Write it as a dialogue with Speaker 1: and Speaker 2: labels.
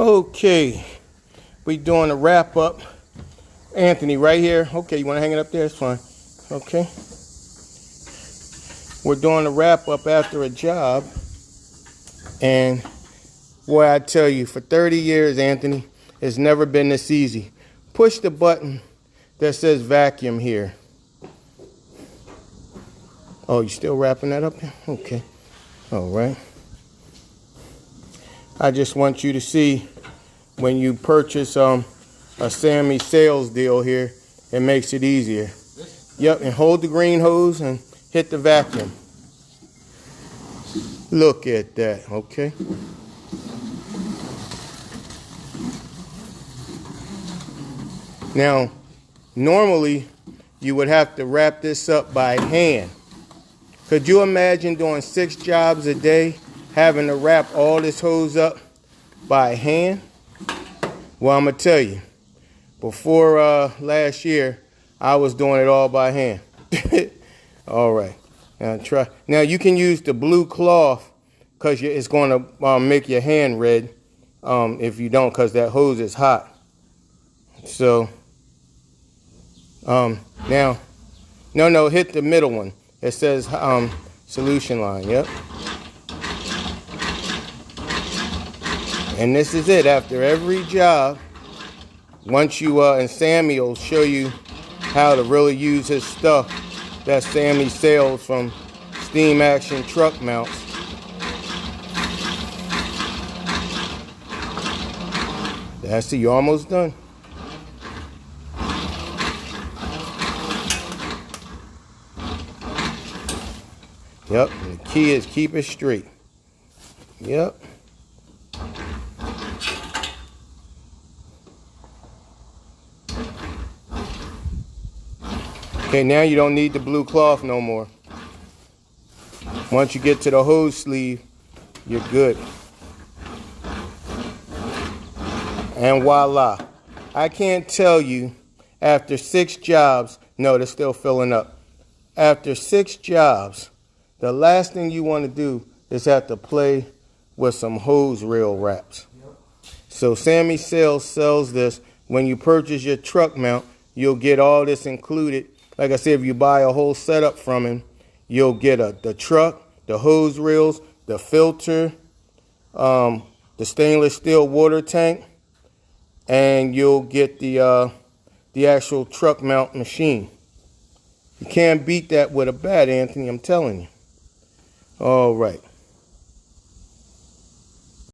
Speaker 1: Okay, we doing a wrap up. Anthony, right here. Okay, you want to hang it up there? It's fine. Okay. We're doing a wrap up after a job. And boy, I tell you, for 30 years, Anthony, it's never been this easy. Push the button that says vacuum here. Oh, you still wrapping that up here? Okay. All right. I just want you to see when you purchase a Sammy sales deal here, it makes it easier. Yep, and hold the green hose and hit the vacuum. Look at that, okay? Now, normally you would have to wrap this up by hand. Could you imagine doing 6 jobs a day, having to wrap all this hose up by hand? Well, I'm going to tell you, before last year, I was doing it all by hand. All right. Now, try. Now, you can use the blue cloth because it's going to make your hand red if you don't, because that hose is hot. So, now, no, hit the middle one. It says solution line, yep. And this is it. After every job, once you, and Sammy will show you how to really use his stuff that Sammy sells from Steam Action Truck Mounts. That's it, you're almost done. Yep, and the key is keep it straight. Yep. Okay, now you don't need the blue cloth no more. Once you get to the hose sleeve, you're good. And voila. I can't tell you, after 6 jobs, no, they're still filling up. After 6 jobs, the last thing you want to do is have to play with some hose reel wraps. So Sammy sells this. When you purchase your truck mount, you'll get all this included. Like I said, if you buy a whole setup from him, you'll get the truck, the hose reels, the filter, the stainless steel water tank, and you'll get the actual truck mount machine. You can't beat that with a bat, Anthony, I'm telling you. All right.